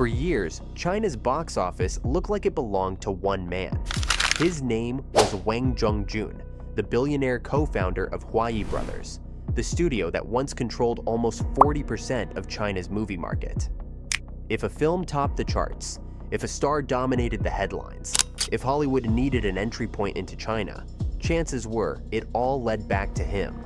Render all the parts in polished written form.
For years, China's box office looked like it belonged to one man. His name was Wang Zhongjun, the billionaire co-founder of Huayi Brothers, the studio that once controlled almost 40% of China's movie market. If a film topped the charts, if a star dominated the headlines, if Hollywood needed an entry point into China, chances were it all led back to him.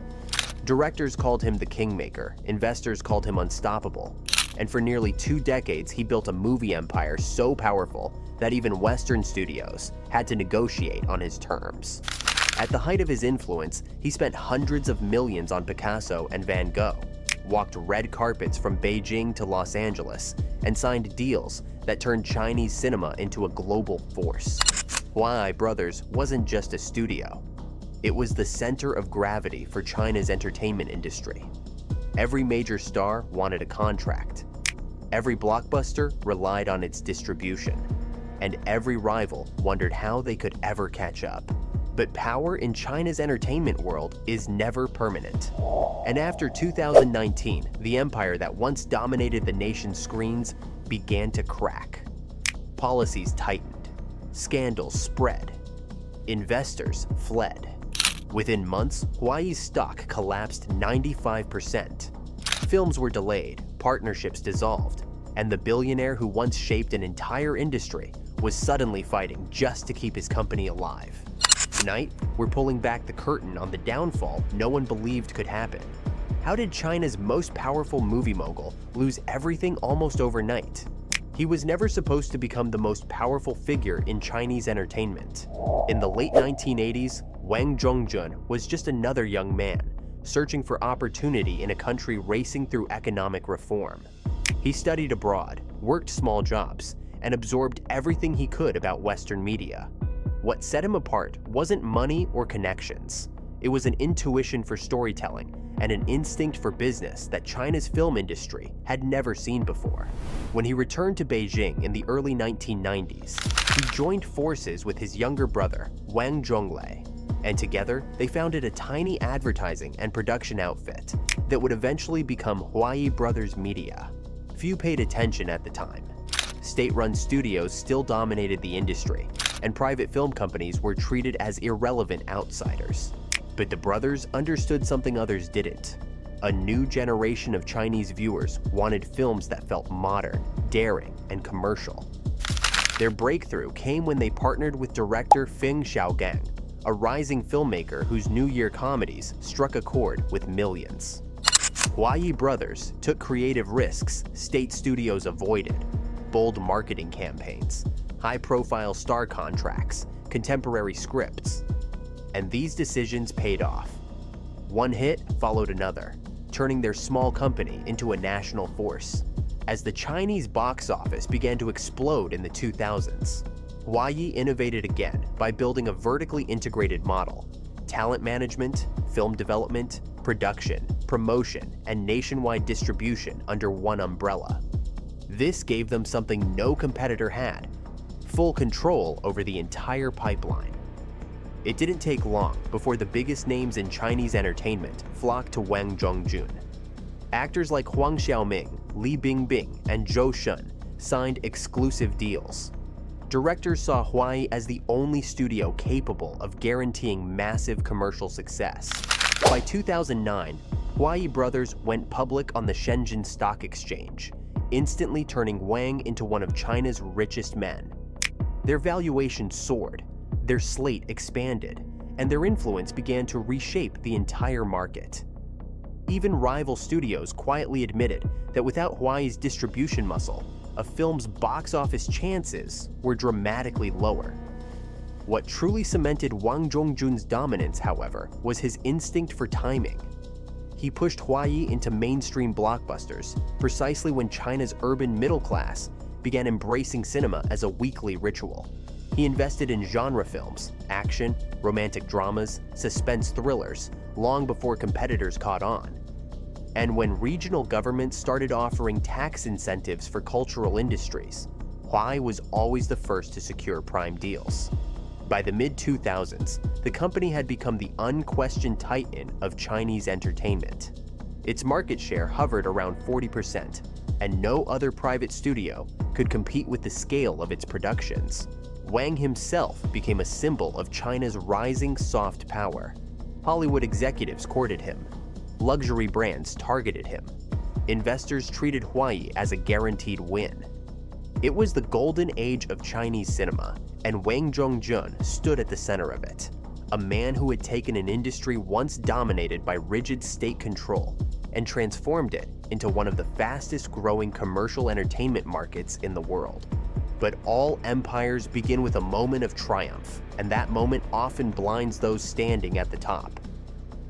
Directors called him the kingmaker, investors called him unstoppable, and for nearly 2 decades he built a movie empire so powerful that even Western studios had to negotiate on his terms. At the height of his influence, he spent hundreds of millions on Picasso and Van Gogh, walked red carpets from Beijing to Los Angeles, and signed deals that turned Chinese cinema into a global force. Huayi Brothers wasn't just a studio. It was the center of gravity for China's entertainment industry. Every major star wanted a contract. Every blockbuster relied on its distribution. And every rival wondered how they could ever catch up. But power in China's entertainment world is never permanent. And after 2019, the empire that once dominated the nation's screens began to crack. Policies tightened. Scandals spread. Investors fled. Within months, Huayi's stock collapsed 95%. Films were delayed, partnerships dissolved, and the billionaire who once shaped an entire industry was suddenly fighting just to keep his company alive. Tonight, we're pulling back the curtain on the downfall no one believed could happen. How did China's most powerful movie mogul lose everything almost overnight? He was never supposed to become the most powerful figure in Chinese entertainment. In the late 1980s, Wang Zhongjun was just another young man, searching for opportunity in a country racing through economic reform. He studied abroad, worked small jobs, and absorbed everything he could about Western media. What set him apart wasn't money or connections. It was an intuition for storytelling and an instinct for business that China's film industry had never seen before. When he returned to Beijing in the early 1990s, he joined forces with his younger brother, Wang Zhongjun, and together they founded a tiny advertising and production outfit that would eventually become Huayi Brothers Media. Few paid attention at the time. State-run studios still dominated the industry, and private film companies were treated as irrelevant outsiders. But the brothers understood something others didn't. A new generation of Chinese viewers wanted films that felt modern, daring, and commercial. Their breakthrough came when they partnered with director Feng Xiaogang, a rising filmmaker whose New Year comedies struck a chord with millions. Huayi Brothers took creative risks state studios avoided: bold marketing campaigns, high-profile star contracts, contemporary scripts. And these decisions paid off. One hit followed another, turning their small company into a national force. As the Chinese box office began to explode in the 2000s, Huayi innovated again by building a vertically integrated model: talent management, film development, production, promotion, and nationwide distribution under one umbrella. This gave them something no competitor had: full control over the entire pipeline. It didn't take long before the biggest names in Chinese entertainment flocked to Wang Zhongjun. Actors like Huang Xiaoming, Li Bingbing, and Zhou Shun signed exclusive deals. Directors saw Huayi as the only studio capable of guaranteeing massive commercial success. By 2009, Huayi Brothers went public on the Shenzhen Stock Exchange, instantly turning Wang into one of China's richest men. Their valuation soared, their slate expanded, and their influence began to reshape the entire market. Even rival studios quietly admitted that without Huayi's distribution muscle, a film's box office chances were dramatically lower. What truly cemented Wang Zhongjun's dominance, however, was his instinct for timing. He pushed Huayi into mainstream blockbusters precisely when China's urban middle class began embracing cinema as a weekly ritual. He invested in genre films, action, romantic dramas, suspense thrillers, long before competitors caught on. And when regional governments started offering tax incentives for cultural industries, Huayi was always the first to secure prime deals. By the mid-2000s, the company had become the unquestioned titan of Chinese entertainment. Its market share hovered around 40%, and no other private studio could compete with the scale of its productions. Wang himself became a symbol of China's rising soft power. Hollywood executives courted him. Luxury brands targeted him. Investors treated Huayi as a guaranteed win. It was the golden age of Chinese cinema, and Wang Zhongjun stood at the center of it. A man who had taken an industry once dominated by rigid state control and transformed it into one of the fastest-growing commercial entertainment markets in the world. But all empires begin with a moment of triumph, and that moment often blinds those standing at the top.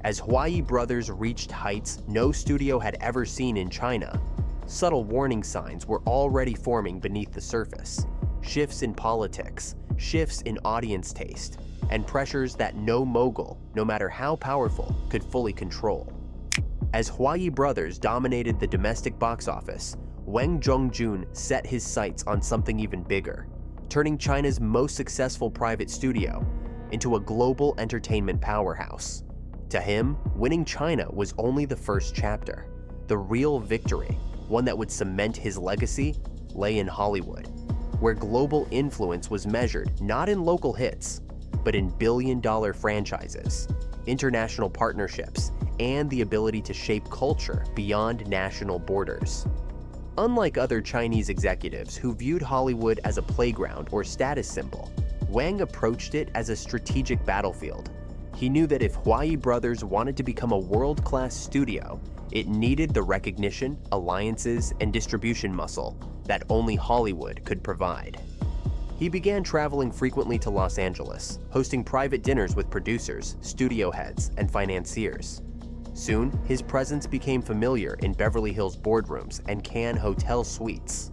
As Huayi Brothers reached heights no studio had ever seen in China, subtle warning signs were already forming beneath the surface. Shifts in politics, shifts in audience taste, and pressures that no mogul, no matter how powerful, could fully control. As Huayi Brothers dominated the domestic box office, Wang Zhongjun set his sights on something even bigger, turning China's most successful private studio into a global entertainment powerhouse. To him, winning China was only the first chapter. The real victory, one that would cement his legacy, lay in Hollywood, where global influence was measured not in local hits, but in billion-dollar franchises, international partnerships, and the ability to shape culture beyond national borders. Unlike other Chinese executives who viewed Hollywood as a playground or status symbol, Wang approached it as a strategic battlefield. He knew that if Huayi Brothers wanted to become a world-class studio, it needed the recognition, alliances, and distribution muscle that only Hollywood could provide. He began traveling frequently to Los Angeles, hosting private dinners with producers, studio heads, and financiers. Soon, his presence became familiar in Beverly Hills boardrooms and Cannes hotel suites.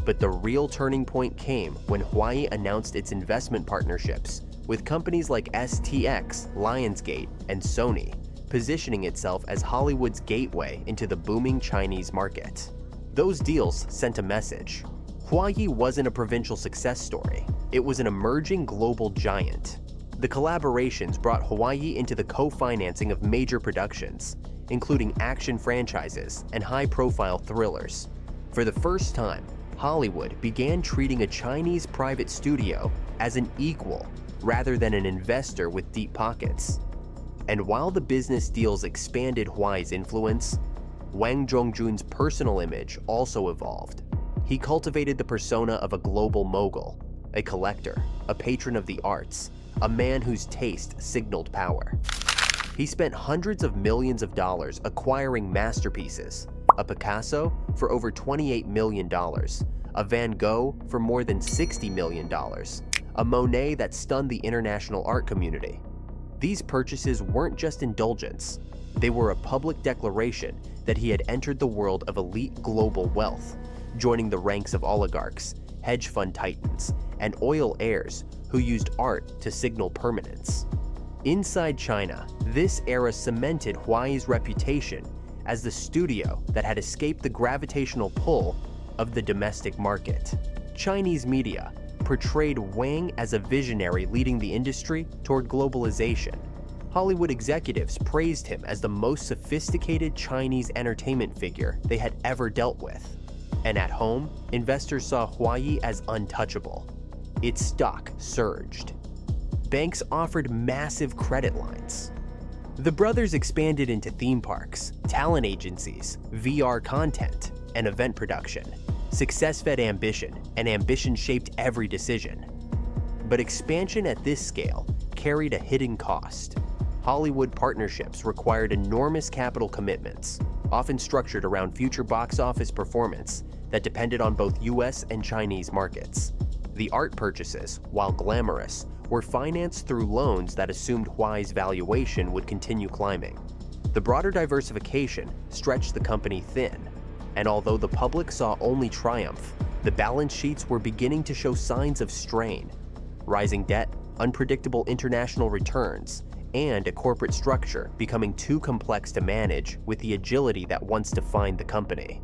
But the real turning point came when Huayi announced its investment partnerships with companies like STX, Lionsgate, and Sony, positioning itself as Hollywood's gateway into the booming Chinese market. Those deals sent a message. Huayi wasn't a provincial success story. It was an emerging global giant. The collaborations brought Huayi into the co-financing of major productions, including action franchises and high-profile thrillers. For the first time, Hollywood began treating a Chinese private studio as an equal rather than an investor with deep pockets. And while the business deals expanded Huayi's influence, Wang Zhongjun's personal image also evolved. He cultivated the persona of a global mogul, a collector, a patron of the arts, a man whose taste signaled power. He spent hundreds of millions of dollars acquiring masterpieces, a Picasso for over $28 million, a Van Gogh for more than $60 million, a Monet that stunned the international art community. These purchases weren't just indulgence, they were a public declaration that he had entered the world of elite global wealth, joining the ranks of oligarchs, hedge fund titans, and oil heirs who used art to signal permanence. Inside China, this era cemented Huayi's reputation as the studio that had escaped the gravitational pull of the domestic market. Chinese media portrayed Wang as a visionary leading the industry toward globalization. Hollywood executives praised him as the most sophisticated Chinese entertainment figure they had ever dealt with. And at home, investors saw Huayi as untouchable. Its stock surged. Banks offered massive credit lines. The brothers expanded into theme parks, talent agencies, VR content, and event production. Success fed ambition, and ambition shaped every decision. But expansion at this scale carried a hidden cost. Hollywood partnerships required enormous capital commitments, often structured around future box office performance that depended on both US and Chinese markets. The art purchases, while glamorous, were financed through loans that assumed Huayi's valuation would continue climbing. The broader diversification stretched the company thin, and although the public saw only triumph, the balance sheets were beginning to show signs of strain. Rising debt, unpredictable international returns, and a corporate structure becoming too complex to manage with the agility that once defined the company.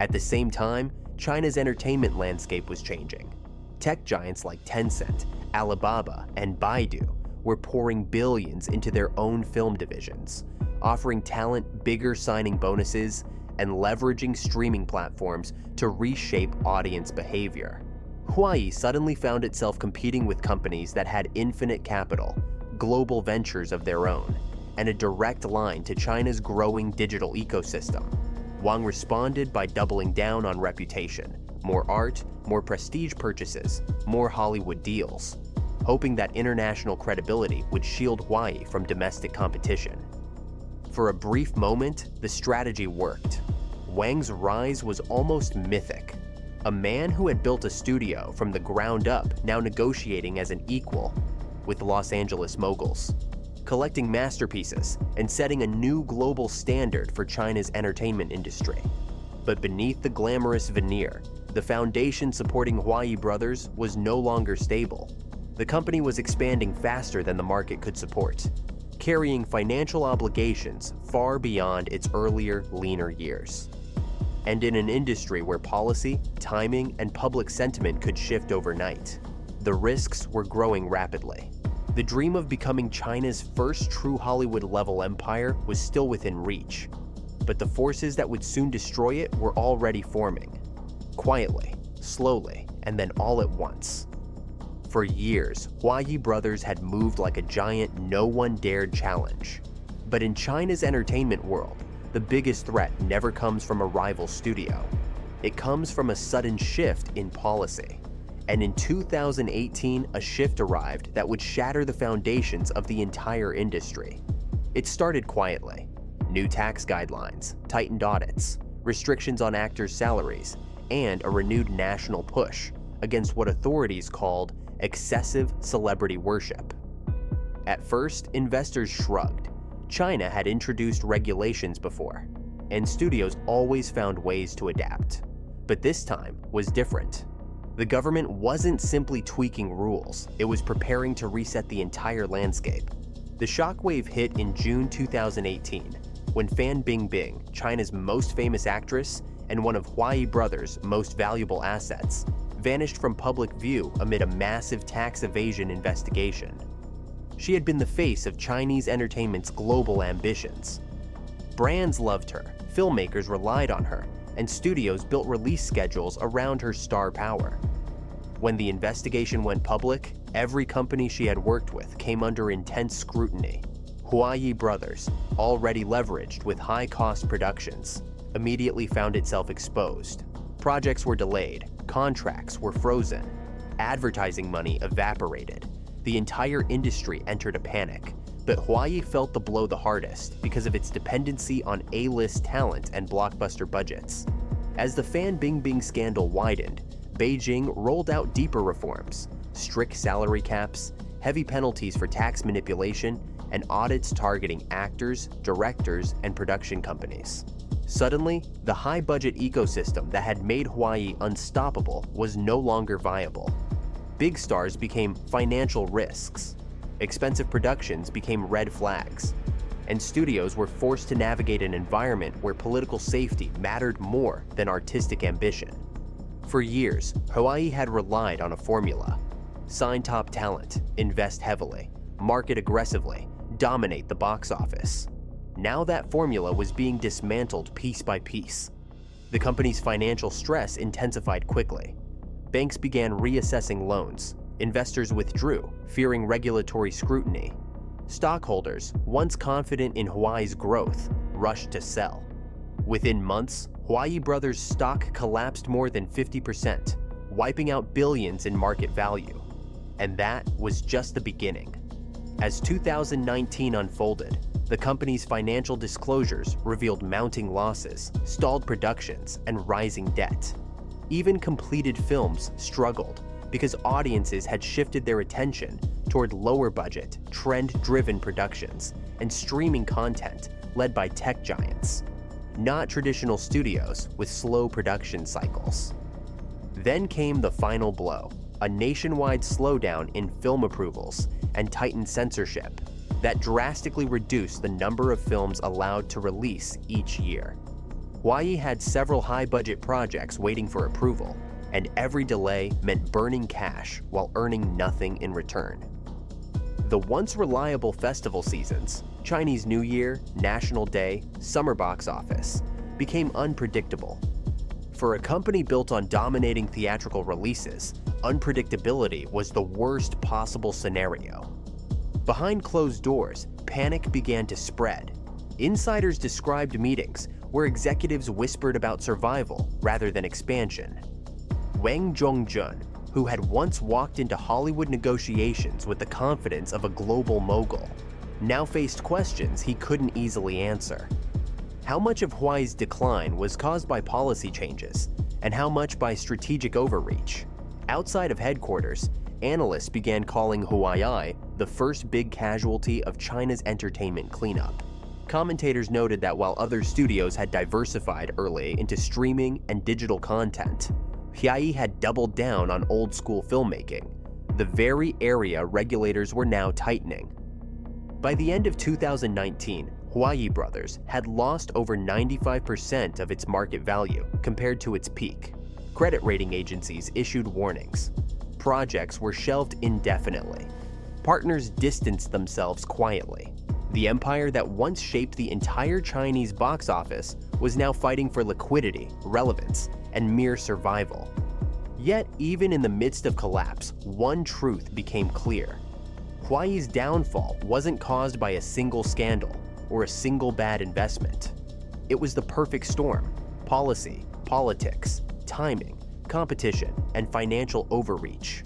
At the same time, China's entertainment landscape was changing. Tech giants like Tencent, Alibaba, and Baidu were pouring billions into their own film divisions, offering talent bigger signing bonuses and leveraging streaming platforms to reshape audience behavior. Huayi suddenly found itself competing with companies that had infinite capital, global ventures of their own, and a direct line to China's growing digital ecosystem. Wang responded by doubling down on reputation, more art, more prestige purchases, more Hollywood deals, hoping that international credibility would shield Huayi from domestic competition. For a brief moment, the strategy worked. Wang's rise was almost mythic. A man who had built a studio from the ground up, now negotiating as an equal with Los Angeles moguls, collecting masterpieces and setting a new global standard for China's entertainment industry. But beneath the glamorous veneer, the foundation supporting Huayi Brothers was no longer stable. The company was expanding faster than the market could support, carrying financial obligations far beyond its earlier, leaner years. And in an industry where policy, timing, and public sentiment could shift overnight, the risks were growing rapidly. The dream of becoming China's first true Hollywood-level empire was still within reach, but the forces that would soon destroy it were already forming. Quietly, slowly, and then all at once. For years, Huayi Brothers had moved like a giant no one dared challenge. But in China's entertainment world, the biggest threat never comes from a rival studio. It comes from a sudden shift in policy. And in 2018, a shift arrived that would shatter the foundations of the entire industry. It started quietly. New tax guidelines, tightened audits, restrictions on actors' salaries, and a renewed national push against what authorities called excessive celebrity worship. At first, investors shrugged. China had introduced regulations before, and studios always found ways to adapt. But this time was different. The government wasn't simply tweaking rules, it was preparing to reset the entire landscape. The shockwave hit in June 2018, when Fan Bingbing, China's most famous actress and one of Huayi Brothers' most valuable assets, vanished from public view amid a massive tax evasion investigation. She had been the face of Chinese entertainment's global ambitions. Brands loved her, filmmakers relied on her, and studios built release schedules around her star power. When the investigation went public, every company she had worked with came under intense scrutiny. Huayi Brothers, already leveraged with high-cost productions, immediately found itself exposed. Projects were delayed, contracts were frozen, advertising money evaporated. The entire industry entered a panic, but Huayi felt the blow the hardest because of its dependency on A-list talent and blockbuster budgets. As the Fan Bingbing scandal widened, Beijing rolled out deeper reforms, strict salary caps, heavy penalties for tax manipulation, and audits targeting actors, directors, and production companies. Suddenly, the high-budget ecosystem that had made Huayi unstoppable was no longer viable. Big stars became financial risks, expensive productions became red flags, and studios were forced to navigate an environment where political safety mattered more than artistic ambition. For years, Huayi had relied on a formula: sign top talent, invest heavily, market aggressively, dominate the box office. Now that formula was being dismantled piece by piece. The company's financial stress intensified quickly. Banks began reassessing loans. Investors withdrew, fearing regulatory scrutiny. Stockholders, once confident in Huayi's growth, rushed to sell. Within months, Huayi Brothers' stock collapsed more than 50%, wiping out billions in market value. And that was just the beginning. As 2019 unfolded, the company's financial disclosures revealed mounting losses, stalled productions, and rising debt. Even completed films struggled because audiences had shifted their attention toward lower-budget, trend-driven productions and streaming content led by tech giants, not traditional studios with slow production cycles. Then came the final blow, a nationwide slowdown in film approvals and tightened censorship that drastically reduced the number of films allowed to release each year. Huayi had several high-budget projects waiting for approval, and every delay meant burning cash while earning nothing in return. The once reliable festival seasons, Chinese New Year, National Day, summer box office, became unpredictable. For a company built on dominating theatrical releases, unpredictability was the worst possible scenario. Behind closed doors, panic began to spread. Insiders described meetings where executives whispered about survival rather than expansion. Wang Zhongjun, who had once walked into Hollywood negotiations with the confidence of a global mogul, now faced questions he couldn't easily answer. How much of Huayi's decline was caused by policy changes, and how much by strategic overreach? Outside of headquarters, analysts began calling Huayi the first big casualty of China's entertainment cleanup. Commentators noted that while other studios had diversified early into streaming and digital content, Huayi had doubled down on old-school filmmaking, the very area regulators were now tightening. By the end of 2019, Huayi Brothers had lost over 95% of its market value compared to its peak. Credit rating agencies issued warnings. Projects were shelved indefinitely. Partners distanced themselves quietly. The empire that once shaped the entire Chinese box office was now fighting for liquidity, relevance, and mere survival. Yet, even in the midst of collapse, one truth became clear. Huayi's downfall wasn't caused by a single scandal or a single bad investment. It was the perfect storm: policy, politics, timing, competition, and financial overreach,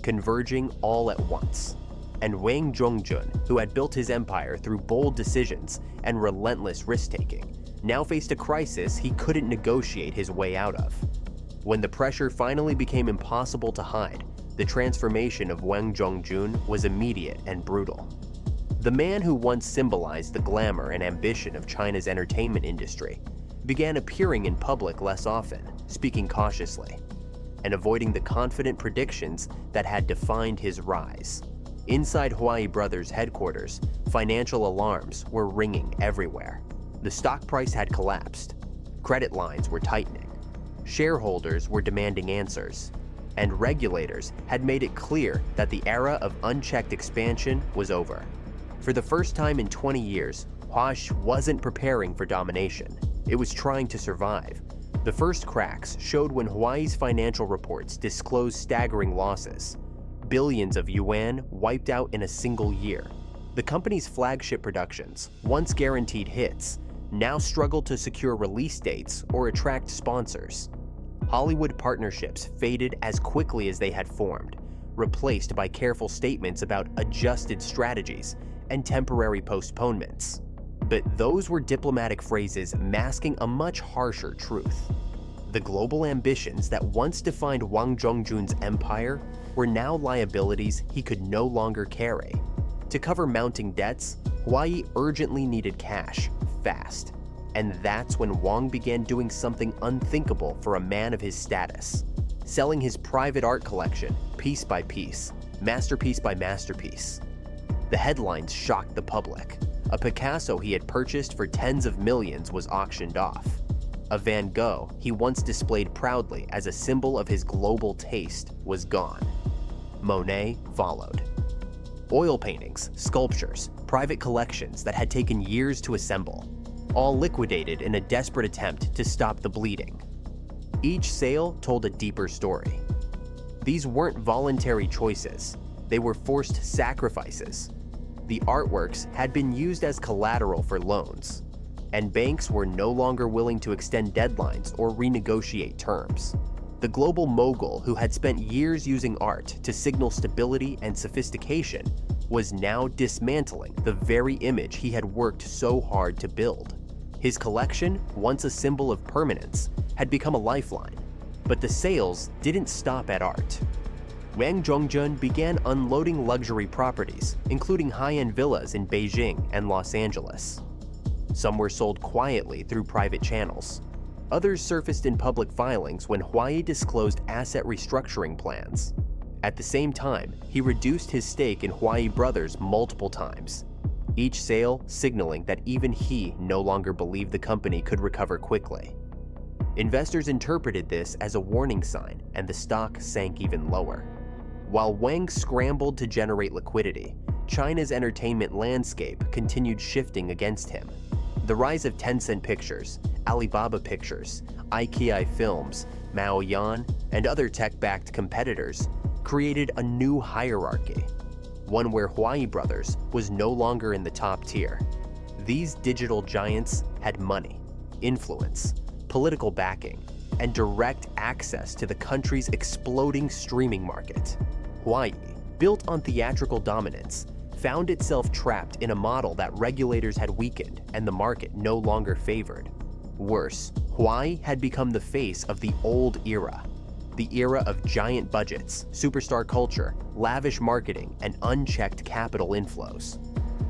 converging all at once. And Wang Zhongjun, who had built his empire through bold decisions and relentless risk-taking, now faced a crisis he couldn't negotiate his way out of. When the pressure finally became impossible to hide, the transformation of Wang Zhongjun was immediate and brutal. The man who once symbolized the glamour and ambition of China's entertainment industry began appearing in public less often, speaking cautiously, and avoiding the confident predictions that had defined his rise. Inside Huayi Brothers' headquarters, financial alarms were ringing everywhere. The stock price had collapsed, credit lines were tightening, shareholders were demanding answers, and regulators had made it clear that the era of unchecked expansion was over. For the first time in 20 years, Huayi wasn't preparing for domination. It was trying to survive. The first cracks showed when Huayi's financial reports disclosed staggering losses. Billions of yuan wiped out in a single year. The company's flagship productions, once guaranteed hits, now struggled to secure release dates or attract sponsors. Hollywood partnerships faded as quickly as they had formed, replaced by careful statements about adjusted strategies and temporary postponements. But those were diplomatic phrases masking a much harsher truth. The global ambitions that once defined Wang Zhongjun's empire were now liabilities he could no longer carry. To cover mounting debts, Huayi urgently needed cash, fast. And that's when Wang began doing something unthinkable for a man of his status: selling his private art collection piece by piece, masterpiece by masterpiece. The headlines shocked the public. A Picasso he had purchased for tens of millions was auctioned off. A Van Gogh he once displayed proudly as a symbol of his global taste was gone. Monet followed. Oil paintings, sculptures, private collections that had taken years to assemble, all liquidated in a desperate attempt to stop the bleeding. Each sale told a deeper story. These weren't voluntary choices, they were forced sacrifices. The artworks had been used as collateral for loans, and banks were no longer willing to extend deadlines or renegotiate terms. The global mogul who had spent years using art to signal stability and sophistication was now dismantling the very image he had worked so hard to build. His collection, once a symbol of permanence, had become a lifeline, but the sales didn't stop at art. Wang Zhongjun began unloading luxury properties, including high-end villas in Beijing and Los Angeles. Some were sold quietly through private channels. Others surfaced in public filings when Huayi disclosed asset restructuring plans. At the same time, he reduced his stake in Huayi Brothers multiple times, each sale signaling that even he no longer believed the company could recover quickly. Investors interpreted this as a warning sign, and the stock sank even lower. While Wang scrambled to generate liquidity, China's entertainment landscape continued shifting against him. The rise of Tencent Pictures, Alibaba Pictures, IKEA Films, Maoyan, and other tech-backed competitors created a new hierarchy, one where Huayi Brothers was no longer in the top tier. These digital giants had money, influence, political backing, and direct access to the country's exploding streaming market. Huayi, built on theatrical dominance, found itself trapped in a model that regulators had weakened and the market no longer favored. Worse, Huayi had become the face of the old era, the era of giant budgets, superstar culture, lavish marketing, and unchecked capital inflows.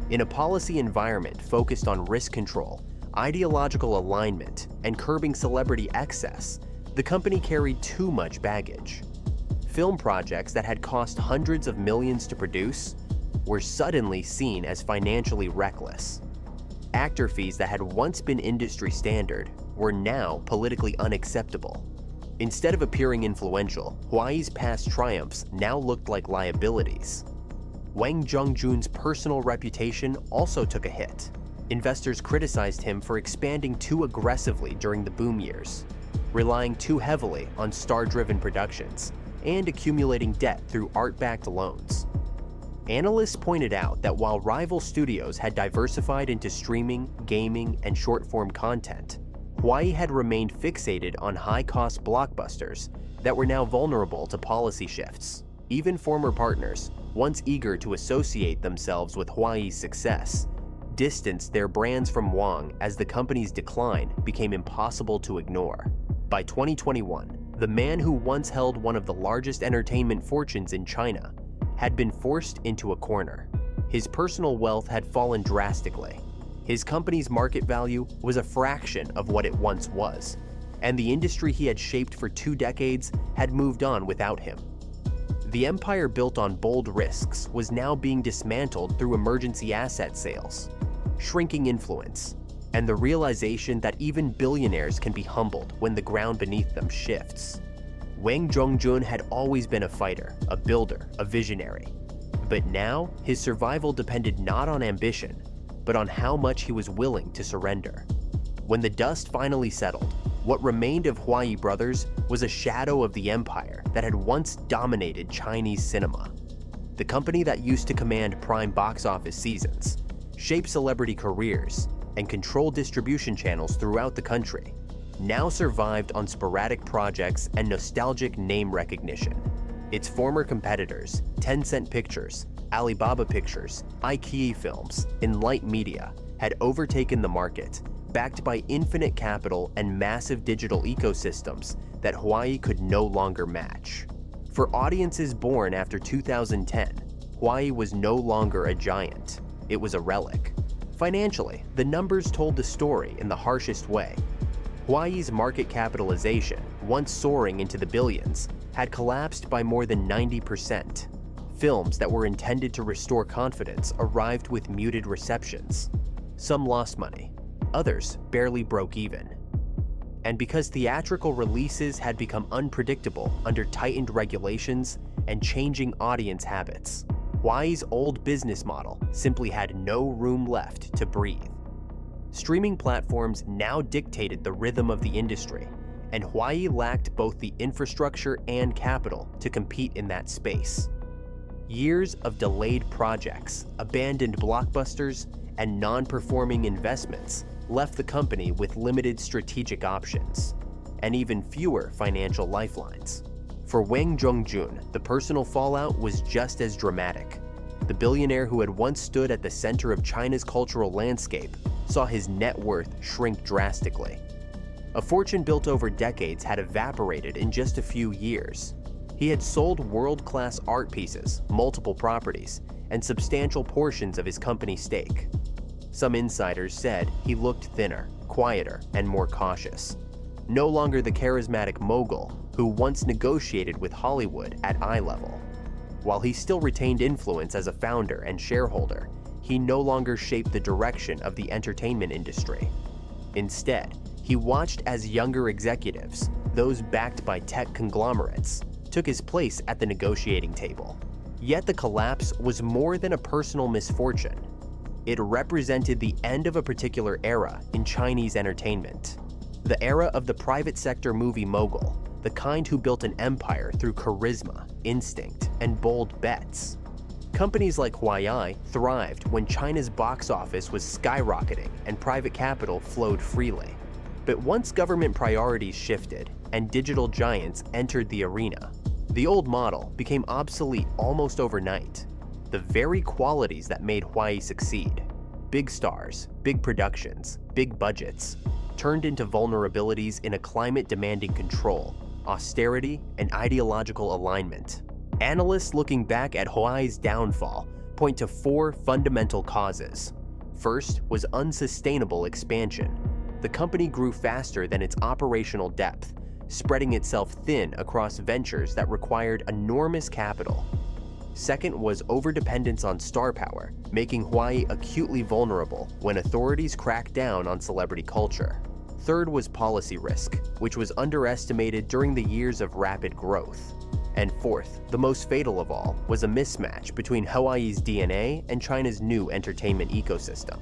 In a policy environment focused on risk control, ideological alignment, and curbing celebrity excess, the company carried too much baggage. Film projects that had cost hundreds of millions to produce were suddenly seen as financially reckless. Actor fees that had once been industry standard were now politically unacceptable. Instead of appearing influential, Huayi's past triumphs now looked like liabilities. Wang Zhongjun's personal reputation also took a hit. Investors criticized him for expanding too aggressively during the boom years, relying too heavily on star-driven productions, and accumulating debt through art-backed loans. Analysts pointed out that while rival studios had diversified into streaming, gaming, and short-form content, Huayi had remained fixated on high-cost blockbusters that were now vulnerable to policy shifts. Even former partners, once eager to associate themselves with Huayi's success, distanced their brands from Wang as the company's decline became impossible to ignore. By 2021, the man who once held one of the largest entertainment fortunes in China had been forced into a corner. His personal wealth had fallen drastically. His company's market value was a fraction of what it once was, and the industry he had shaped for 2 decades had moved on without him. The empire built on bold risks was now being dismantled through emergency asset sales, shrinking influence, and the realization that even billionaires can be humbled when the ground beneath them shifts. Wang Zhongjun had always been a fighter, a builder, a visionary. But now, his survival depended not on ambition, but on how much he was willing to surrender. When the dust finally settled, what remained of Huayi Brothers was a shadow of the empire that had once dominated Chinese cinema. The company that used to command prime box office seasons, shape celebrity careers, and control distribution channels throughout the country, now survived on sporadic projects and nostalgic name recognition. Its former competitors, Tencent Pictures, Alibaba Pictures, IKEA Films, and Light Media, had overtaken the market, backed by infinite capital and massive digital ecosystems that Huayi could no longer match. For audiences born after 2010, Huayi was no longer a giant, it was a relic. Financially, the numbers told the story in the harshest way. Huayi's market capitalization, once soaring into the billions, had collapsed by more than 90%. Films that were intended to restore confidence arrived with muted receptions. Some lost money, others barely broke even. And because theatrical releases had become unpredictable under tightened regulations and changing audience habits, Huayi's old business model simply had no room left to breathe. Streaming platforms now dictated the rhythm of the industry, and Huayi lacked both the infrastructure and capital to compete in that space. Years of delayed projects, abandoned blockbusters, and non-performing investments left the company with limited strategic options, and even fewer financial lifelines. For Wang Zhongjun, the personal fallout was just as dramatic. The billionaire who had once stood at the center of China's cultural landscape saw his net worth shrink drastically. A fortune built over decades had evaporated in just a few years. He had sold world-class art pieces, multiple properties, and substantial portions of his company stake. Some insiders said he looked thinner, quieter, and more cautious. No longer the charismatic mogul who once negotiated with Hollywood at eye level. While he still retained influence as a founder and shareholder, he no longer shaped the direction of the entertainment industry. Instead, he watched as younger executives, those backed by tech conglomerates, took his place at the negotiating table. Yet the collapse was more than a personal misfortune. It represented the end of a particular era in Chinese entertainment. The era of the private sector movie mogul, the kind who built an empire through charisma, instinct, and bold bets. Companies like Huayi thrived when China's box office was skyrocketing and private capital flowed freely. But once government priorities shifted and digital giants entered the arena, the old model became obsolete almost overnight. The very qualities that made Huayi succeed, big stars, big productions, big budgets, turned into vulnerabilities in a climate demanding control, austerity, and ideological alignment. Analysts looking back at Huayi's downfall point to 4 fundamental causes. First was unsustainable expansion. The company grew faster than its operational depth, spreading itself thin across ventures that required enormous capital. Second was overdependence on star power, making Huayi acutely vulnerable when authorities cracked down on celebrity culture. Third was policy risk, which was underestimated during the years of rapid growth. And fourth, the most fatal of all, was a mismatch between Huayi's DNA and China's new entertainment ecosystem.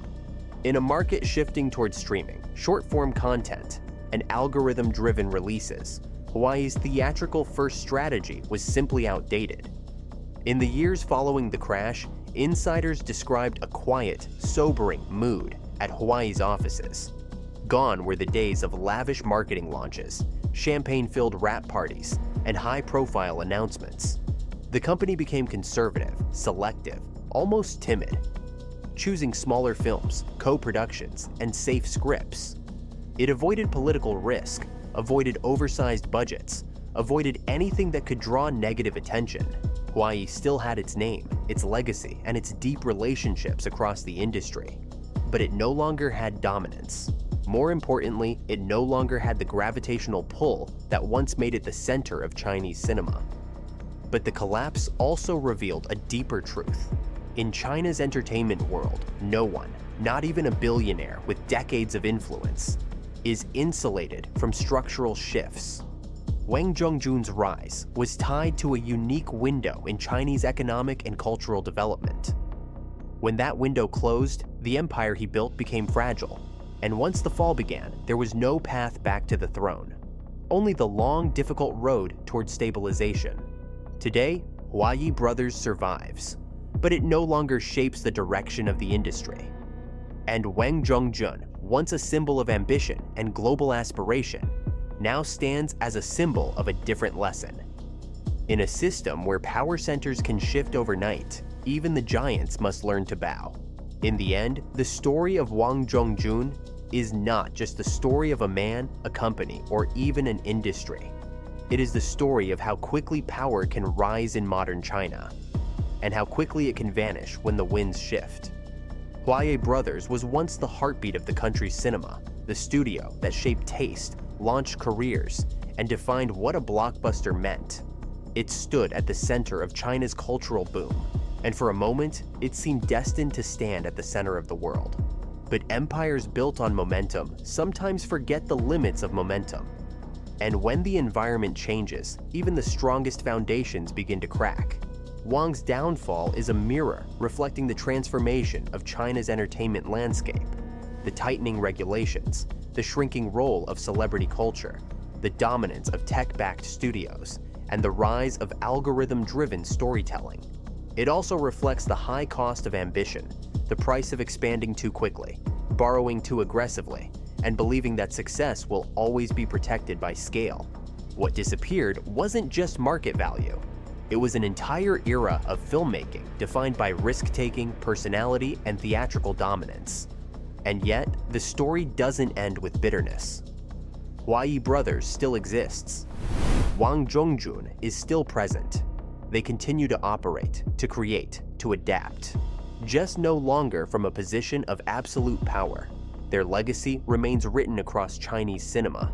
In a market shifting towards streaming, short-form content, and algorithm-driven releases, Huayi's theatrical-first strategy was simply outdated. In the years following the crash, insiders described a quiet, sobering mood at Huayi's offices. Gone were the days of lavish marketing launches, champagne-filled wrap parties, and high-profile announcements. The company became conservative, selective, almost timid, choosing smaller films, co-productions, and safe scripts. It avoided political risk, avoided oversized budgets, avoided anything that could draw negative attention. Huayi still had its name, its legacy, and its deep relationships across the industry. But it no longer had dominance. More importantly, it no longer had the gravitational pull that once made it the center of Chinese cinema. But the collapse also revealed a deeper truth. In China's entertainment world, no one, not even a billionaire with decades of influence, is insulated from structural shifts. Wang Zhongjun's rise was tied to a unique window in Chinese economic and cultural development. When that window closed, the empire he built became fragile, and once the fall began, there was no path back to the throne, only the long, difficult road toward stabilization. Today, Huayi Brothers survives, but it no longer shapes the direction of the industry. And Wang Zhongjun, once a symbol of ambition and global aspiration, now stands as a symbol of a different lesson. In a system where power centers can shift overnight, even the giants must learn to bow. In the end, the story of Wang Zhongjun is not just the story of a man, a company, or even an industry. It is the story of how quickly power can rise in modern China, and how quickly it can vanish when the winds shift. Huayi Brothers was once the heartbeat of the country's cinema, the studio that shaped taste, launched careers, and defined what a blockbuster meant. It stood at the center of China's cultural boom, and for a moment, it seemed destined to stand at the center of the world. But empires built on momentum sometimes forget the limits of momentum. And when the environment changes, even the strongest foundations begin to crack. Wang's downfall is a mirror reflecting the transformation of China's entertainment landscape, the tightening regulations, the shrinking role of celebrity culture, the dominance of tech-backed studios, and the rise of algorithm-driven storytelling. It also reflects the high cost of ambition, the price of expanding too quickly, borrowing too aggressively, and believing that success will always be protected by scale. What disappeared wasn't just market value. It was an entire era of filmmaking defined by risk-taking, personality, and theatrical dominance. And yet, the story doesn't end with bitterness. Huayi Brothers still exists. Wang Zhongjun is still present. They continue to operate, to create, to adapt. Just no longer from a position of absolute power. Their legacy remains written across Chinese cinema,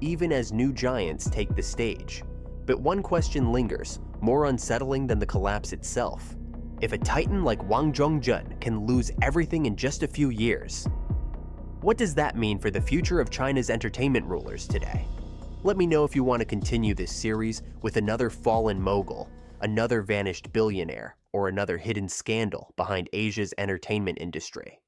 even as new giants take the stage. But one question lingers, more unsettling than the collapse itself. If a titan like Wang Zhongjun can lose everything in just a few years, what does that mean for the future of China's entertainment rulers today? Let me know if you want to continue this series with another fallen mogul, another vanished billionaire, or another hidden scandal behind Asia's entertainment industry.